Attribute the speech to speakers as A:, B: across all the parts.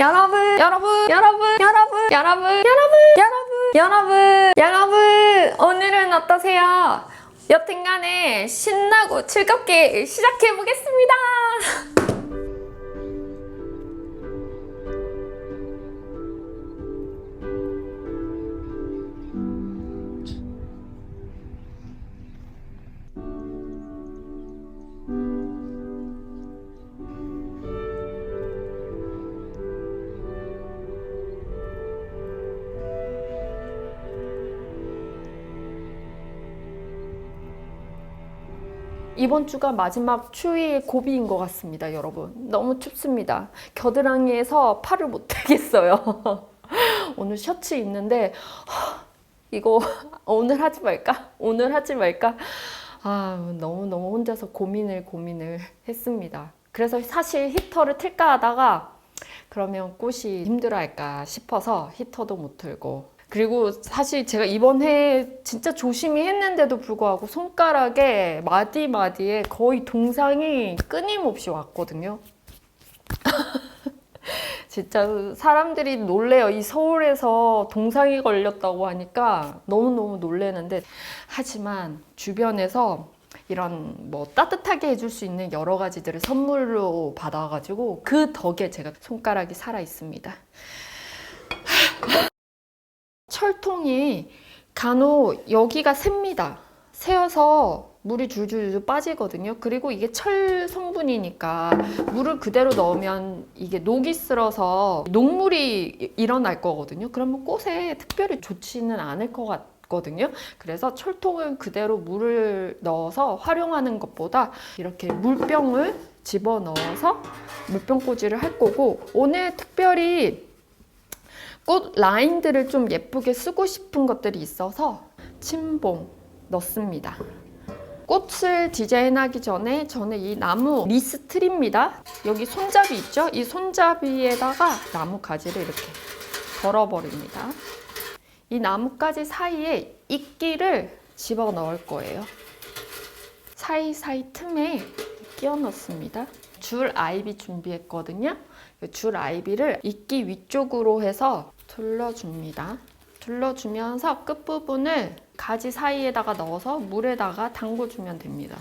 A: 여러분, 여러분, 여러분, 여러분, 여러분, 여러분, 여러분, 여러분, 오늘은 어떠세요? 여튼간에 신나고 즐겁게 시작해보겠습니다. 이번 주가 마지막 추위의 고비인 것 같습니다, 여러분. 너무 춥습니다. 겨드랑이에서 팔을 못 대겠어요. 오늘 셔츠 입는데 이거 오늘 하지 말까? 오늘 하지 말까? 너무너무 혼자서 고민을 했습니다. 그래서 사실 히터를 틀까 하다가 그러면 꽃이 힘들어할까 싶어서 히터도 못 틀고, 그리고 사실 제가 이번 해에 진짜 조심히 했는데도 불구하고 손가락에 마디마디에 거의 동상이 끊임없이 왔거든요. 진짜 사람들이 놀래요. 이 서울에서 동상이 걸렸다고 하니까 너무너무 놀래는데, 하지만 주변에서 이런 뭐 따뜻하게 해줄 수 있는 여러 가지들을 선물로 받아가지고 그 덕에 제가 손가락이 살아 있습니다. 철통이 간혹 여기가 셉니다. 새어서 물이 줄줄줄 빠지거든요. 그리고 이게 철 성분이니까 물을 그대로 넣으면 이게 녹이 슬어서 녹물이 일어날 거거든요. 그러면 꽃에 특별히 좋지는 않을 것 같거든요. 그래서 철통을 그대로 물을 넣어서 활용하는 것보다 이렇게 물병을 집어넣어서 물병꽂이를 할 거고, 오늘 특별히 꽃 라인들을 좀 예쁘게 쓰고 싶은 것들이 있어서 침봉 넣습니다. 꽃을 디자인하기 전에 저는 이 나무 리스트리입니다. 여기 손잡이 있죠? 이 손잡이에다가 나무 가지를 이렇게 걸어버립니다. 이 나뭇가지 사이에 이끼를 집어 넣을 거예요. 사이사이 틈에 끼워 넣습니다. 줄 아이비 준비했거든요. 줄 아이비를 이끼 위쪽으로 해서 둘러줍니다. 둘러주면서 끝부분을 가지 사이에다가 넣어서 물에다가 담궈주면 됩니다.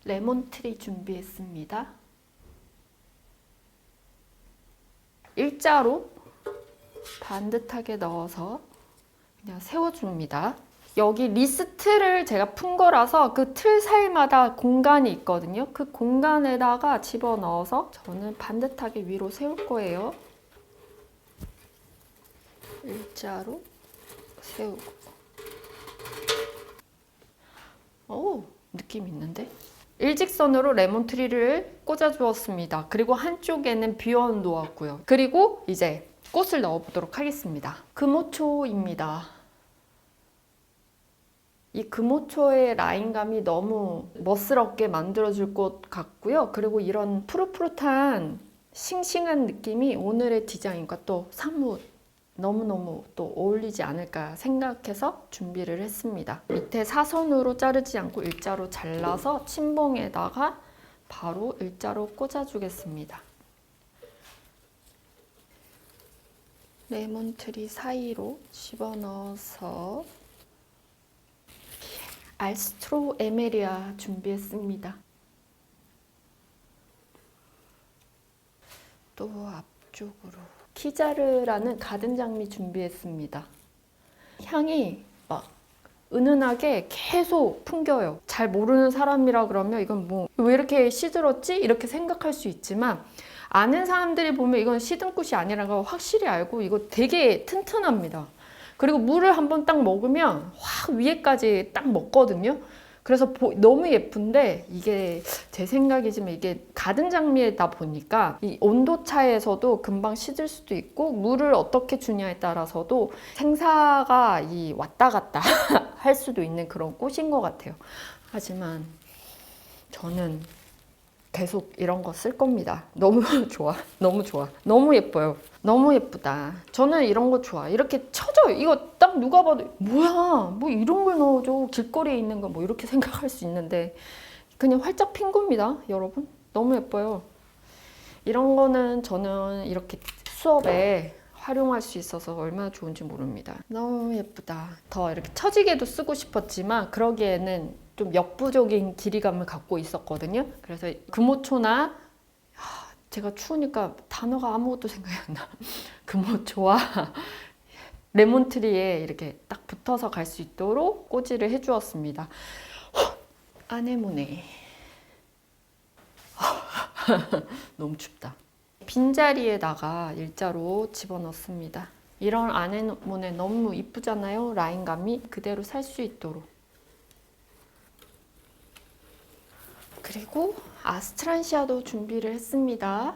A: 레몬트리 준비했습니다. 일자로 반듯하게 넣어서 그냥 세워줍니다. 여기 리스트를 제가 푼 거라서 그 틀 사이마다 공간이 있거든요. 그 공간에다가 집어넣어서 저는 반듯하게 위로 세울 거예요. 일자로 세우고. 오, 느낌 있는데? 일직선으로 레몬트리를 꽂아 주었습니다. 그리고 한쪽에는 비원 놓았고요. 그리고 이제 꽃을 넣어 보도록 하겠습니다. 금호초입니다. 이 금호초의 라인감이 너무 멋스럽게 만들어줄 것 같고요. 그리고 이런 푸릇푸릇한 싱싱한 느낌이 오늘의 디자인과 또 사뭇 너무너무 또 어울리지 않을까 생각해서 준비를 했습니다. 밑에 사선으로 자르지 않고 일자로 잘라서 침봉에다가 바로 일자로 꽂아주겠습니다. 레몬트리 사이로 집어넣어서 알스트로 에메리아 준비했습니다. 또 앞쪽으로 키자르라는 가든 장미 준비했습니다. 향이 막 은은하게 계속 풍겨요. 잘 모르는 사람이라 그러면 이건 뭐 왜 이렇게 시들었지? 이렇게 생각할 수 있지만, 아는 사람들이 보면 이건 시든 꽃이 아니라는 걸 확실히 알고 이거 되게 튼튼합니다. 그리고 물을 한번 딱 먹으면 확 위에까지 딱 먹거든요. 그래서 너무 예쁜데, 이게 제 생각이지만 이게 가든 장미에다 보니까 이 온도 차에서도 금방 시들 수도 있고, 물을 어떻게 주냐에 따라서도 생사가 이 왔다 갔다 할 수도 있는 그런 꽃인 것 같아요. 하지만 저는 계속 이런 거 쓸 겁니다. 너무 좋아. 너무 좋아. 너무 예뻐요. 너무 예쁘다. 저는 이런 거 좋아. 이렇게 쳐져요. 이거 딱 누가 봐도 뭐야, 뭐 이런 걸 넣어줘. 길거리에 있는 거 뭐 이렇게 생각할 수 있는데 그냥 활짝 핀 겁니다, 여러분. 너무 예뻐요. 이런 거는 저는 이렇게 수업에 활용할 수 있어서 얼마나 좋은지 모릅니다. 너무 예쁘다. 더 이렇게 처지게도 쓰고 싶었지만 그러기에는 좀 역부족인 길이감을 갖고 있었거든요. 그래서 금호초나 제가 추우니까 단어가 아무것도 생각이 안 나. 금호초와 레몬트리에 이렇게 딱 붙어서 갈 수 있도록 꽂이를 해주었습니다. 아네모네. 너무 춥다. 빈자리에다가 일자로 집어넣습니다. 이런 아네모네 너무 이쁘잖아요. 라인감이 그대로 살 수 있도록. 그리고 아스트란시아도 준비를 했습니다.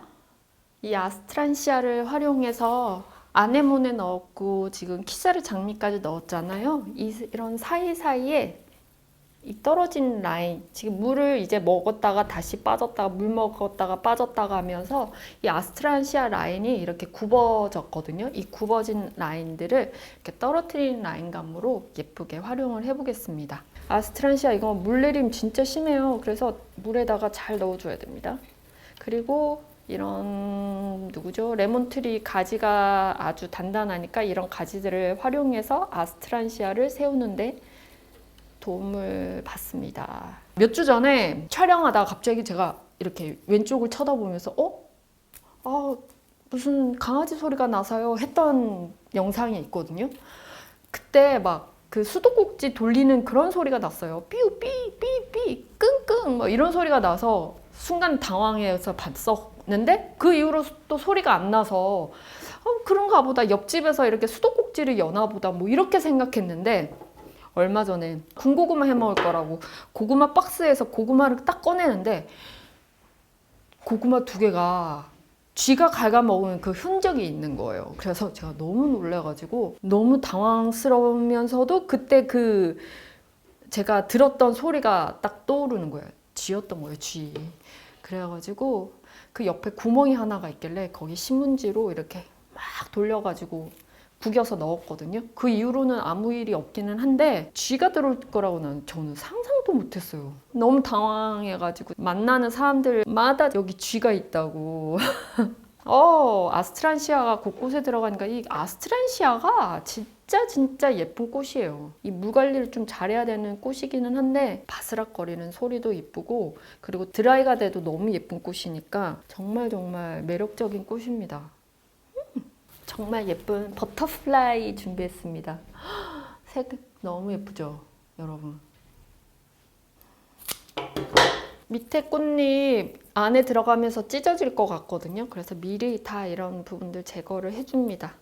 A: 이 아스트란시아를 활용해서 아네모네 넣었고 지금 키자르 장미까지 넣었잖아요. 이런 사이사이에 이 떨어진 라인, 지금 물을 이제 먹었다가 다시 빠졌다가 물 먹었다가 빠졌다가 하면서 이 아스트란시아 라인이 이렇게 굽어졌거든요. 이 굽어진 라인들을 이렇게 떨어뜨리는 라인감으로 예쁘게 활용을 해보겠습니다. 아스트란시아 이거 물내림 진짜 심해요. 그래서 물에다가 잘 넣어줘야 됩니다. 그리고 이런 누구죠? 레몬트리 가지가 아주 단단하니까 이런 가지들을 활용해서 아스트란시아를 세우는데 도움을 받습니다. 몇 주 전에 촬영하다가 갑자기 제가 이렇게 왼쪽을 쳐다보면서 무슨 강아지 소리가 나서요 했던 영상이 있거든요. 그때 막 그 수도꼭지 돌리는 그런 소리가 났어요. 삐삐삐삐 끙끙 뭐 이런 소리가 나서 순간 당황해서 봤었는데 그 이후로 또 소리가 안 나서 그런가 보다, 옆집에서 이렇게 수도꼭지를 여나 보다 뭐 이렇게 생각했는데 얼마 전에 군고구마 해 먹을 거라고 고구마 박스에서 고구마를 딱 꺼내는데 고구마 2개가 쥐가 갉아먹은 그 흔적이 있는 거예요. 그래서 제가 너무 놀라가지고 너무 당황스러우면서도 그때 그 제가 들었던 소리가 딱 떠오르는 거예요. 쥐였던 거예요, 쥐. 그래가지고 그 옆에 구멍이 하나가 있길래 거기 신문지로 이렇게 막 돌려가지고 구겨서 넣었거든요. 그 이후로는 아무 일이 없기는 한데 쥐가 들어올 거라고는 저는 상상도 못했어요. 너무 당황해가지고 만나는 사람들마다 여기 쥐가 있다고. 아스트란시아가 곳곳에 들어가니까 이 아스트란시아가 진짜 예쁜 꽃이에요. 이 물 관리를 좀 잘해야 되는 꽃이기는 한데 바스락거리는 소리도 이쁘고 그리고 드라이가 돼도 너무 예쁜 꽃이니까 정말 매력적인 꽃입니다. 정말 예쁜 버터플라이 준비했습니다. 색 너무 예쁘죠, 여러분? 밑에 꽃잎 안에 들어가면서 찢어질 것 같거든요. 그래서 미리 다 이런 부분들 제거를 해줍니다.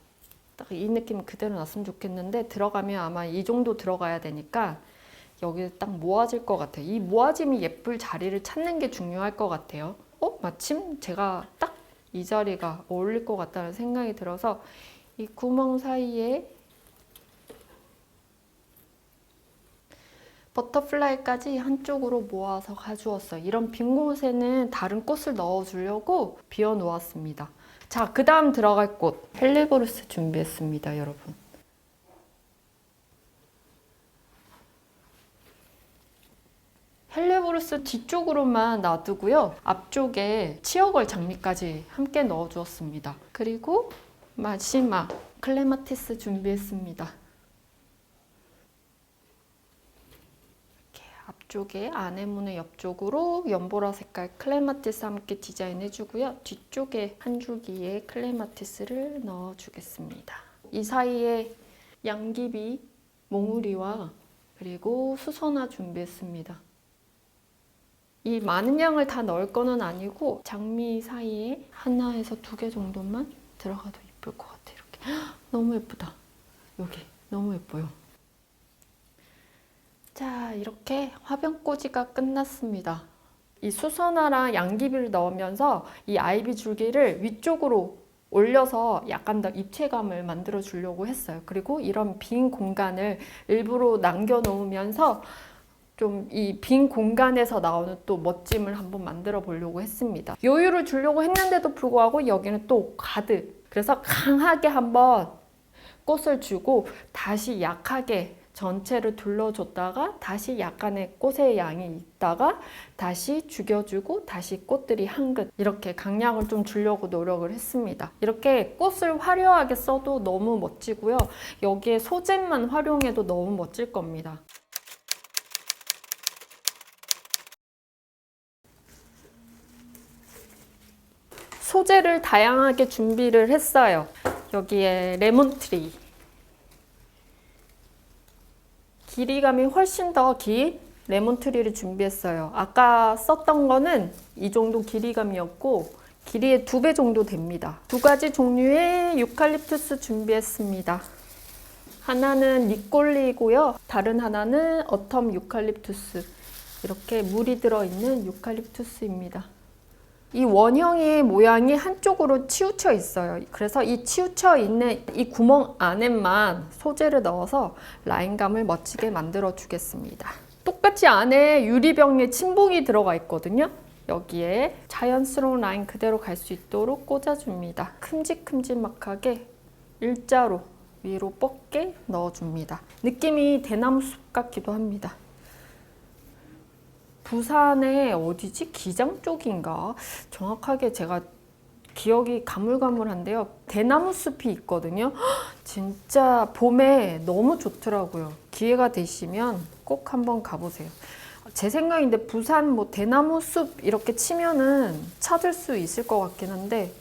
A: 딱 이 느낌 그대로 났으면 좋겠는데 들어가면 아마 이 정도 들어가야 되니까 여기 딱 모아질 것 같아요. 이 모아짐이 예쁠 자리를 찾는 게 중요할 것 같아요. 마침 제가 딱 이 자리가 어울릴 것 같다는 생각이 들어서 이 구멍 사이에 버터플라이까지 한쪽으로 모아서 가져왔어요. 이런 빈 곳에는 다른 꽃을 넣어주려고 비워 놓았습니다. 자, 그 다음 들어갈 꽃 헬레보루스 준비했습니다, 여러분. 헬레보루스 뒤쪽으로만 놔두고요. 앞쪽에 치어걸 장미까지 함께 넣어주었습니다. 그리고 마지막 클레마티스 준비했습니다. 이렇게 앞쪽에 아네모네 옆쪽으로 연보라 색깔 클레마티스 함께 디자인해주고요. 뒤쪽에 한 줄기의 클레마티스를 넣어주겠습니다. 이 사이에 양귀비, 몽우리와 그리고 수선화 준비했습니다. 이 많은 양을 다 넣을 거는 아니고 장미 사이에 하나에서 2개 정도만 들어가도 예쁠 것 같아. 이렇게 너무 예쁘다. 여기 너무 예뻐요. 자, 이렇게 화병꽂이가 끝났습니다. 이 수선화랑 양귀비를 넣으면서 이 아이비 줄기를 위쪽으로 올려서 약간 더 입체감을 만들어 주려고 했어요. 그리고 이런 빈 공간을 일부러 남겨 놓으면서 좀 이 빈 공간에서 나오는 또 멋짐을 한번 만들어 보려고 했습니다. 여유를 주려고 했는데도 불구하고 여기는 또 가득, 그래서 강하게 한번 꽃을 주고 다시 약하게 전체를 둘러줬다가 다시 약간의 꽃의 양이 있다가 다시 죽여주고 다시 꽃들이 한긋 이렇게 강약을 좀 주려고 노력을 했습니다. 이렇게 꽃을 화려하게 써도 너무 멋지고요. 여기에 소재만 활용해도 너무 멋질 겁니다. 소재를 다양하게 준비를 했어요. 여기에 레몬트리. 길이감이 훨씬 더 긴 레몬트리를 준비했어요. 아까 썼던 거는 이 정도 길이감이었고 길이의 2배 정도 됩니다. 2가지 종류의 유칼립투스 준비했습니다. 하나는 니꼴리고요. 다른 하나는 어텀 유칼립투스. 이렇게 물이 들어있는 유칼립투스입니다. 이 원형의 모양이 한쪽으로 치우쳐 있어요. 그래서 이 치우쳐 있는 이 구멍 안에만 소재를 넣어서 라인감을 멋지게 만들어 주겠습니다. 똑같이 안에 유리병에 침봉이 들어가 있거든요. 여기에 자연스러운 라인 그대로 갈 수 있도록 꽂아줍니다. 큼직큼직하게 일자로 위로 뻗게 넣어줍니다. 느낌이 대나무 숲 같기도 합니다. 부산의 어디지? 기장 쪽인가? 정확하게 제가 기억이 가물가물한데요. 대나무 숲이 있거든요. 진짜 봄에 너무 좋더라고요. 기회가 되시면 꼭 한번 가보세요. 제 생각인데 부산 뭐 대나무 숲 이렇게 치면은 찾을 수 있을 것 같긴 한데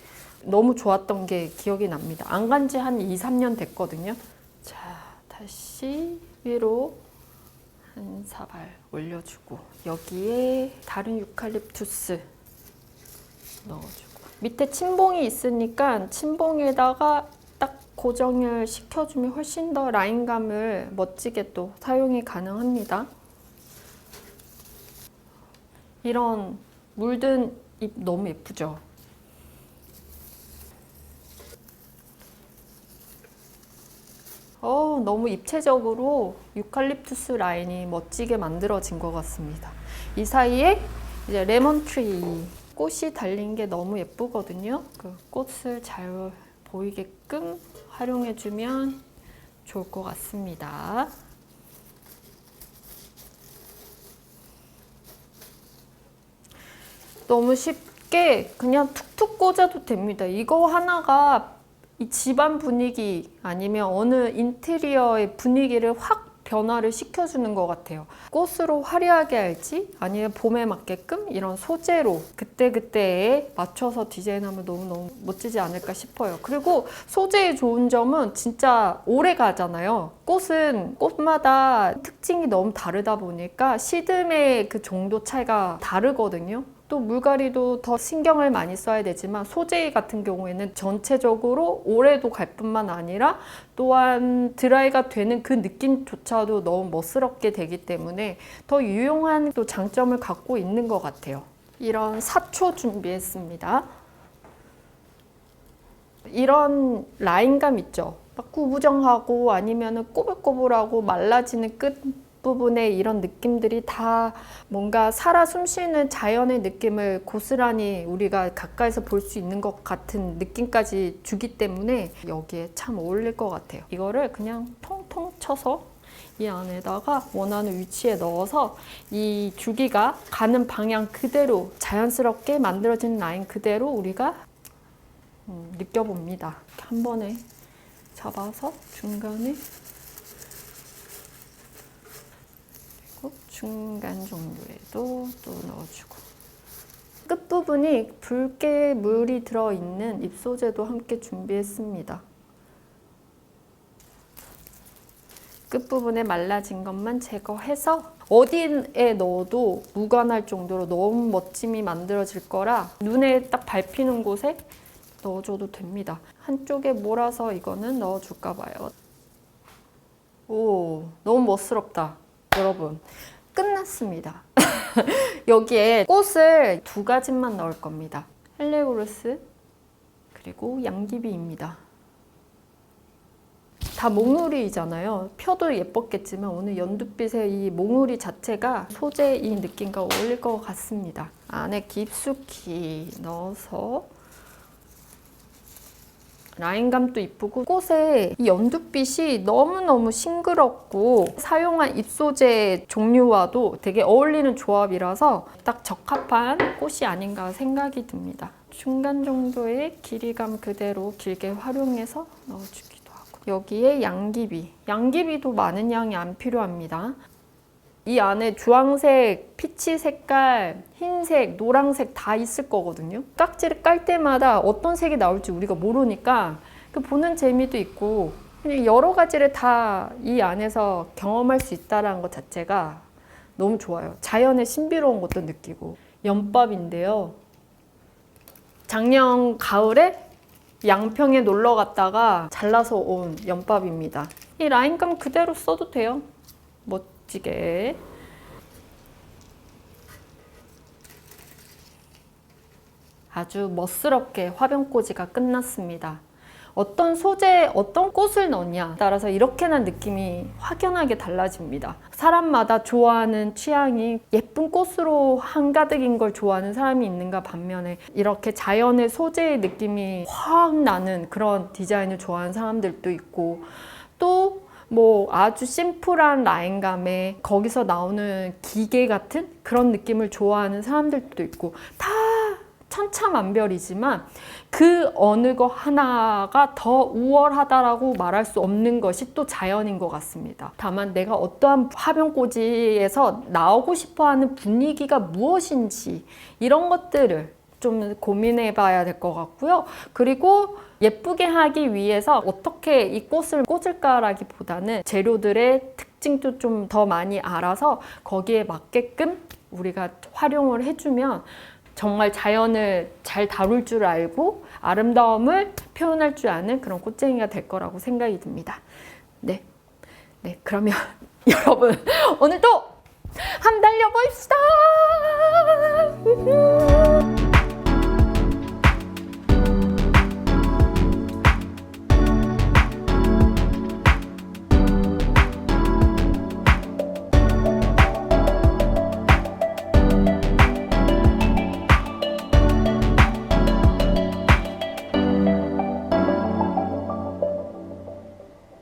A: 너무 좋았던 게 기억이 납니다. 안 간 지 한 2, 3년 됐거든요. 자, 다시 위로 한 사발 올려주고 여기에 다른 유칼립투스 넣어주고 밑에 침봉이 있으니까 침봉에다가 딱 고정을 시켜주면 훨씬 더 라인감을 멋지게 또 사용이 가능합니다. 이런 물든 잎 너무 예쁘죠? 너무 입체적으로 유칼립투스 라인이 멋지게 만들어진 것 같습니다. 이 사이에 이제 레몬트리 꽃이 달린 게 너무 예쁘거든요. 그 꽃을 잘 보이게끔 활용해주면 좋을 것 같습니다. 너무 쉽게 그냥 툭툭 꽂아도 됩니다. 이거 하나가 이 집안 분위기 아니면 어느 인테리어의 분위기를 확 변화를 시켜주는 것 같아요. 꽃으로 화려하게 할지 아니면 봄에 맞게끔 이런 소재로 그때그때에 맞춰서 디자인하면 너무너무 멋지지 않을까 싶어요. 그리고 소재의 좋은 점은 진짜 오래 가잖아요. 꽃은 꽃마다 특징이 너무 다르다 보니까 시듬의 그 정도 차이가 다르거든요. 또 물갈이도 더 신경을 많이 써야 되지만 소재 같은 경우에는 전체적으로 오래도 갈 뿐만 아니라 또한 드라이가 되는 그 느낌조차도 너무 멋스럽게 되기 때문에 더 유용한 또 장점을 갖고 있는 것 같아요. 이런 사초 준비했습니다. 이런 라인감 있죠? 막 구부정하고 아니면 꼬불꼬불하고 말라지는 끝 부분에 이런 느낌들이 다 뭔가 살아 숨쉬는 자연의 느낌을 고스란히 우리가 가까이서 볼 수 있는 것 같은 느낌까지 주기 때문에 여기에 참 어울릴 것 같아요. 이거를 그냥 통통 쳐서 이 안에다가 원하는 위치에 넣어서 이 줄기가 가는 방향 그대로 자연스럽게 만들어진 라인 그대로 우리가 느껴봅니다. 한 번에 잡아서 중간에 중간 정도에도 또 넣어주고 끝부분이 붉게 물이 들어있는 잎소재도 함께 준비했습니다. 끝부분에 말라진 것만 제거해서 어디에 넣어도 무관할 정도로 너무 멋짐이 만들어질 거라 눈에 딱 밟히는 곳에 넣어줘도 됩니다. 한쪽에 몰아서 이거는 넣어줄까 봐요. 오, 너무 멋스럽다. 여러분, 끝났습니다. 여기에 꽃을 2가지만 넣을 겁니다. 헬레오르스 그리고 양귀비입니다. 다 몽우리잖아요. 펴도 예뻤겠지만 오늘 연두빛의 이 몽우리 자체가 소재의 느낌과 어울릴 것 같습니다. 안에 깊숙이 넣어서 라인감도 이쁘고 꽃에 이 연두빛이 너무너무 싱그럽고 사용한 잎소재 종류와도 되게 어울리는 조합이라서 딱 적합한 꽃이 아닌가 생각이 듭니다. 중간 정도의 길이감 그대로 길게 활용해서 넣어주기도 하고 여기에 양귀비. 양귀비도 많은 양이 안 필요합니다. 이 안에 주황색, 피치 색깔, 흰색, 노란색 다 있을 거거든요. 깍지를 깔 때마다 어떤 색이 나올지 우리가 모르니까 그 보는 재미도 있고 그냥 여러 가지를 다 이 안에서 경험할 수 있다는 것 자체가 너무 좋아요. 자연의 신비로운 것도 느끼고. 연밥인데요. 작년 가을에 양평에 놀러 갔다가 잘라서 온 연밥입니다. 이 라인감 그대로 써도 돼요. 멋지게. 아주 멋스럽게 화병꽂이가 끝났습니다. 어떤 소재, 어떤 꽃을 넣냐 따라서 이렇게나 느낌이 확연하게 달라집니다. 사람마다 좋아하는 취향이 예쁜 꽃으로 한가득인 걸 좋아하는 사람이 있는가 반면에 이렇게 자연의 소재의 느낌이 확 나는 그런 디자인을 좋아하는 사람들도 있고 또 뭐 아주 심플한 라인감에 거기서 나오는 기계 같은 그런 느낌을 좋아하는 사람들도 있고 다 천차만별이지만 그 어느 것 하나가 더 우월하다라고 말할 수 없는 것이 또 자연인 것 같습니다. 다만 내가 어떠한 화병꽂이에서 나오고 싶어하는 분위기가 무엇인지 이런 것들을 좀 고민해 봐야 될 것 같고요. 그리고 예쁘게 하기 위해서 어떻게 이 꽃을 꽂을까라기보다는 재료들의 특징도 좀 더 많이 알아서 거기에 맞게끔 우리가 활용을 해주면 정말 자연을 잘 다룰 줄 알고 아름다움을 표현할 줄 아는 그런 꽃쟁이가 될 거라고 생각이 듭니다. 네, 그러면 여러분 오늘도 함 달려봅시다.